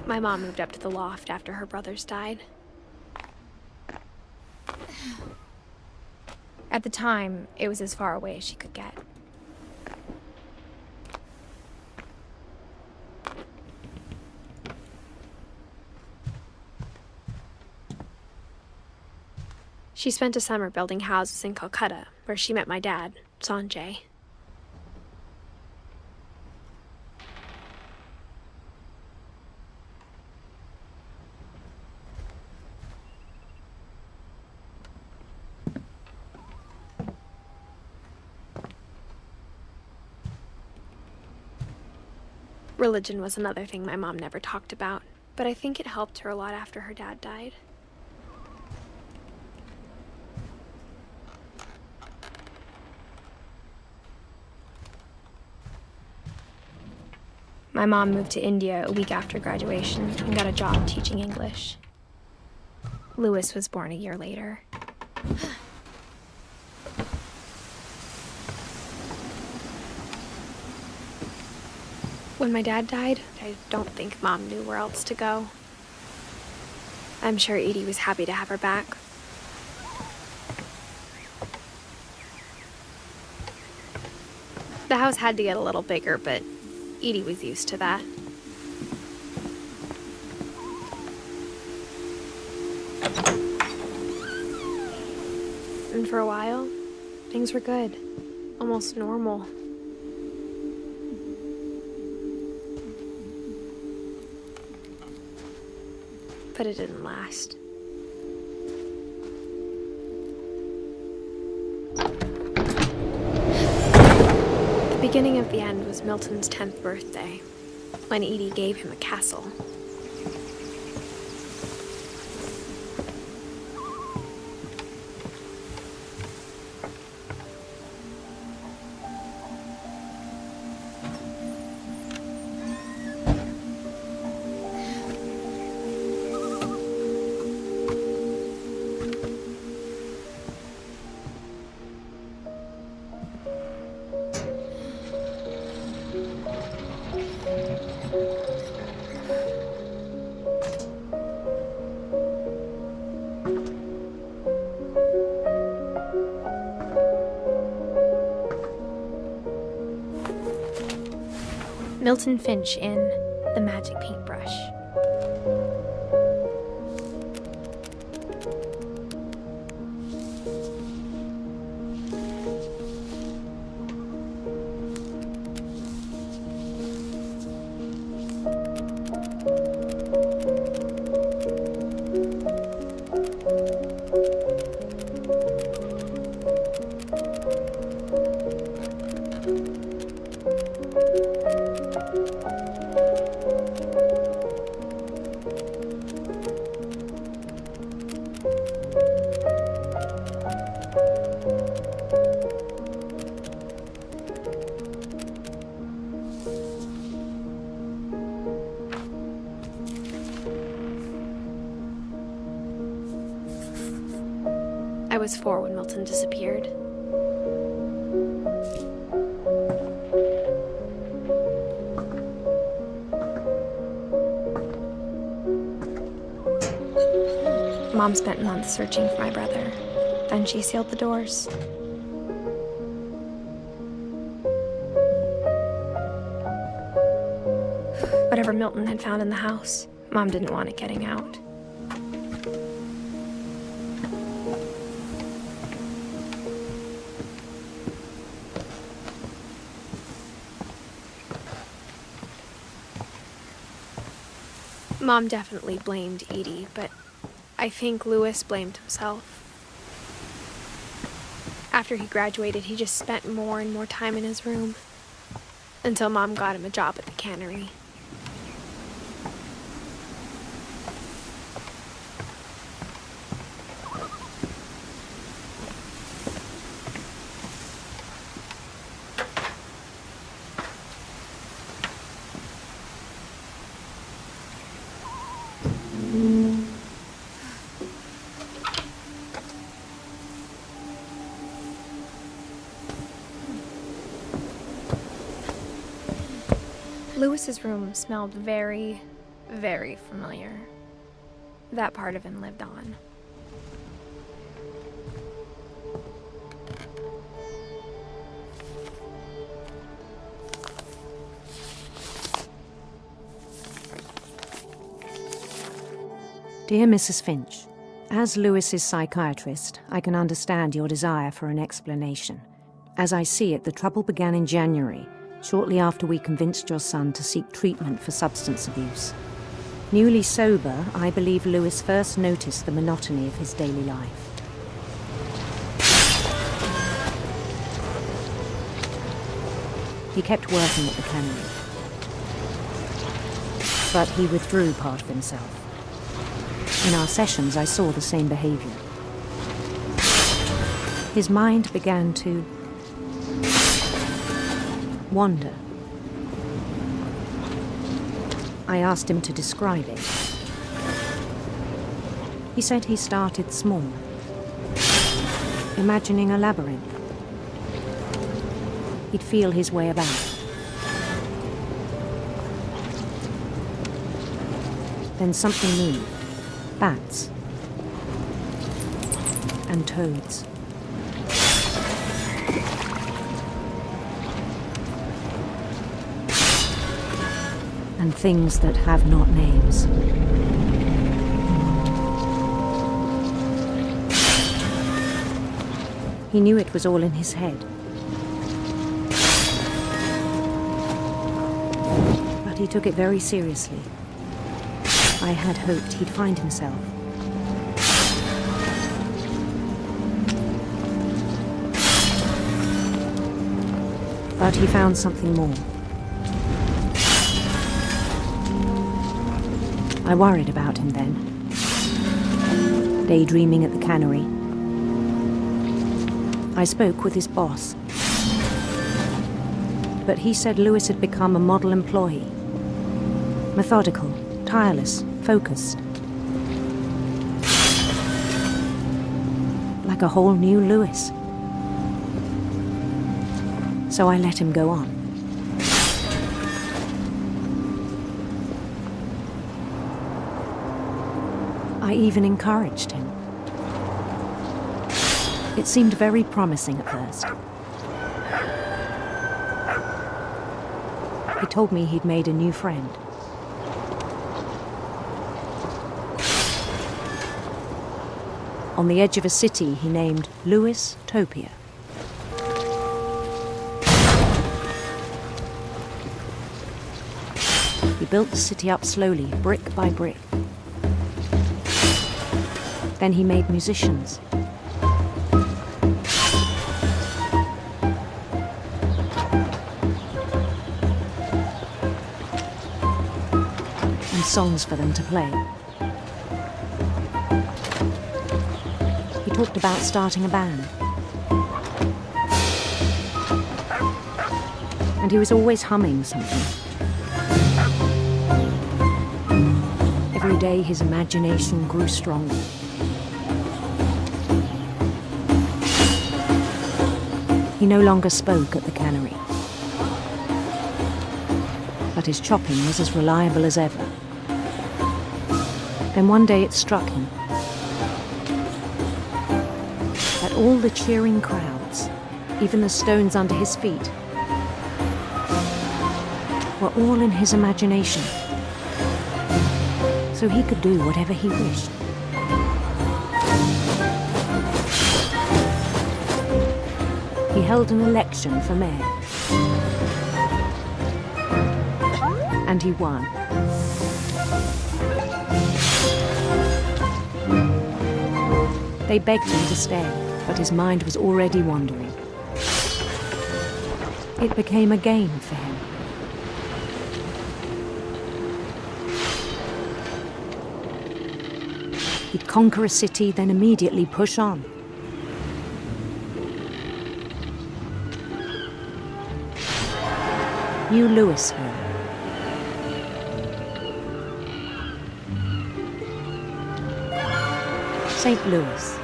My mom moved up to the loft after her brothers died. At the time, it was as far away as she could get. She spent a summer building houses in Calcutta, where she met my dad, Sanjay. Religion was another thing my mom never talked about, but I think it helped her a lot after her dad died. My mom moved to India a week after graduation and got a job teaching English. Louis was born a year later. When my dad died, I don't think Mom knew where else to go. I'm sure Edie was happy to have her back. The house had to get a little bigger, but Edie was used to that. And for a while, things were good. Almost normal. But it didn't last. The beginning of the end was Milton's 10th birthday, when Edie gave him a castle. Milton Finch in The Magic Paintbrush. I was 4 when Milton disappeared. Mom spent months searching for my brother. Then she sealed the doors. Whatever Milton had found in the house, Mom didn't want it getting out. Mom definitely blamed Edie, but I think Louis blamed himself. After he graduated, he just spent more and more time in his room, until Mom got him a job at the cannery. Louis's room smelled very Very familiar. That part of him lived on. Dear Mrs. Finch, as Lewis's psychiatrist, I can understand your desire for an explanation. As I see it, the trouble began in January, shortly after we convinced your son to seek treatment for substance abuse. Newly sober, I believe Lewis first noticed the monotony of his daily life. He kept working at the cannery, but he withdrew part of himself. In our sessions, I saw the same behavior. His mind began to wander. I asked him to describe it. He said he started small, imagining a labyrinth. He'd feel his way about. Then something moved. Bats and toads. And things that have not names. He knew it was all in his head. But he took it very seriously. I had hoped he'd find himself. But he found something more. I worried about him then, daydreaming at the cannery. I spoke with his boss, but he said Lewis had become a model employee, methodical, tireless, focused. Like a whole new Lewis. So I let him go on. I even encouraged him. It seemed very promising at first. He told me he'd made a new friend. On the edge of a city he named Lewis-topia. He built the city up slowly, brick by brick. Then he made musicians. And songs for them to play. He talked about starting a band. And he was always humming something. Every day his imagination grew stronger. He no longer spoke at the cannery. But his chopping was as reliable as ever. Then one day it struck him that all the cheering crowds, even the stones under his feet, were all in his imagination. So he could do whatever he wished. He held an election for mayor. And he won. They begged him to stay, but his mind was already wandering. It became a game for him. He'd conquer a city, then immediately push on. New Louisville. St. Louis.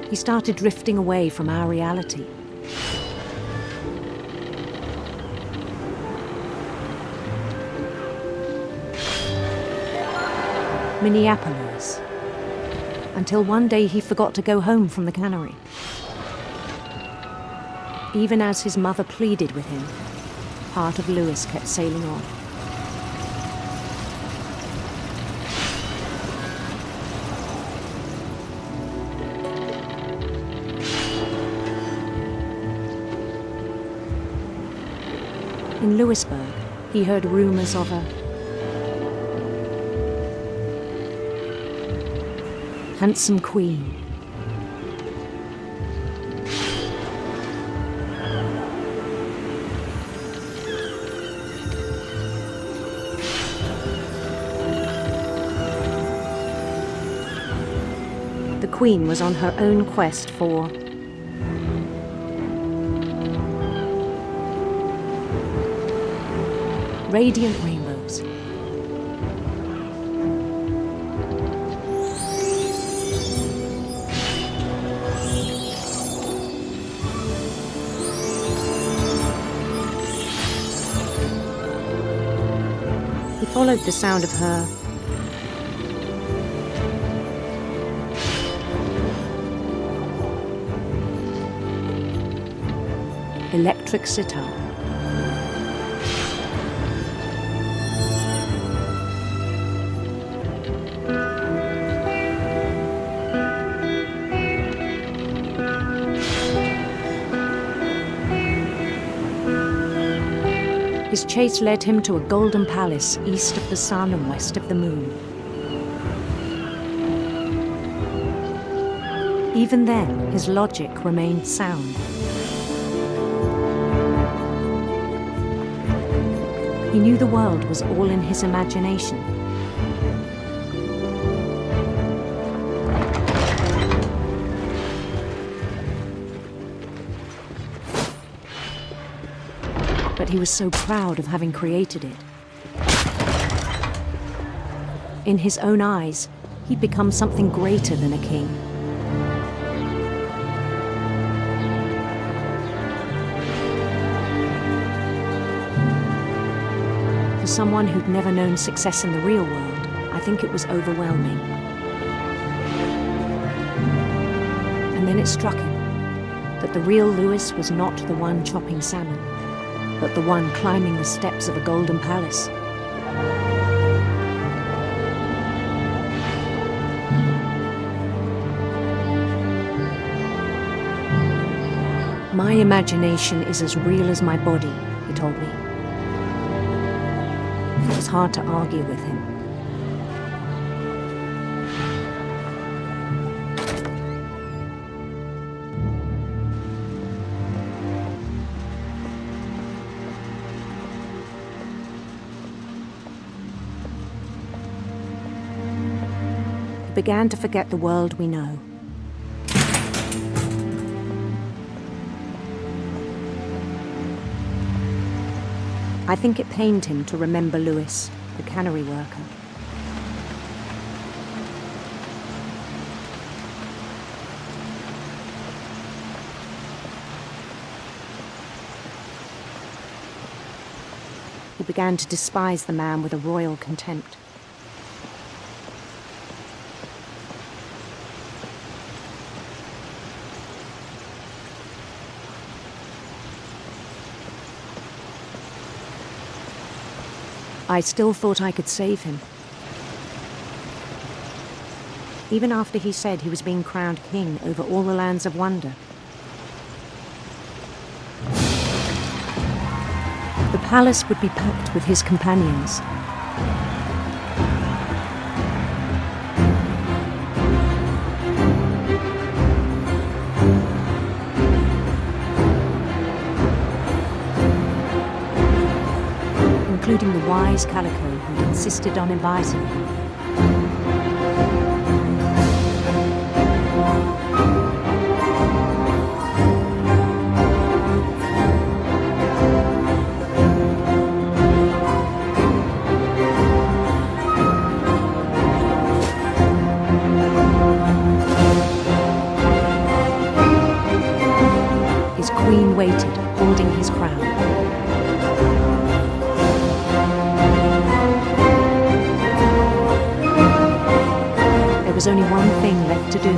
He started drifting away from our reality. Minneapolis. Until one day he forgot to go home from the cannery. Even as his mother pleaded with him, part of Louis kept sailing on. In Louisburg, he heard rumors of a handsome queen. The queen was on her own quest for radiant rainbows. He followed the sound of her electric sitar. His chase led him to a golden palace east of the sun and west of the moon. Even then, his logic remained sound. He knew the world was all in his imagination. But he was so proud of having created it. In his own eyes, he'd become something greater than a king. For someone who'd never known success in the real world, I think it was overwhelming. And then it struck him that the real Louis was not the one chopping salmon, but the one climbing the steps of a golden palace. My imagination is as real as my body, he told me. It was hard to argue with him. Began to forget the world we know. I think it pained him to remember Louis, the cannery worker. He began to despise the man with a royal contempt. I still thought I could save him. Even after he said he was being crowned king over all the lands of wonder. The palace would be packed with his companions. Including the wise Calico who'd insisted on inviting him. His queen waited, holding his crown. There's only one thing left to do.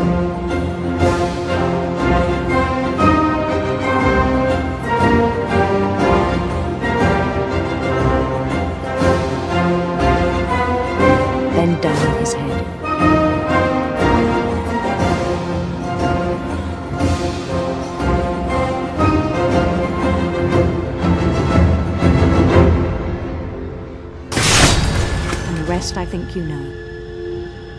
Bend down his head. And the rest I think you know.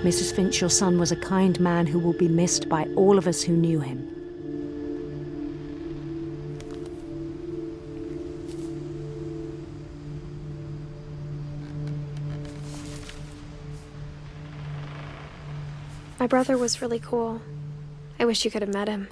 Mrs. Finch, your son was a kind man who will be missed by all of us who knew him. My brother was really cool. I wish you could have met him.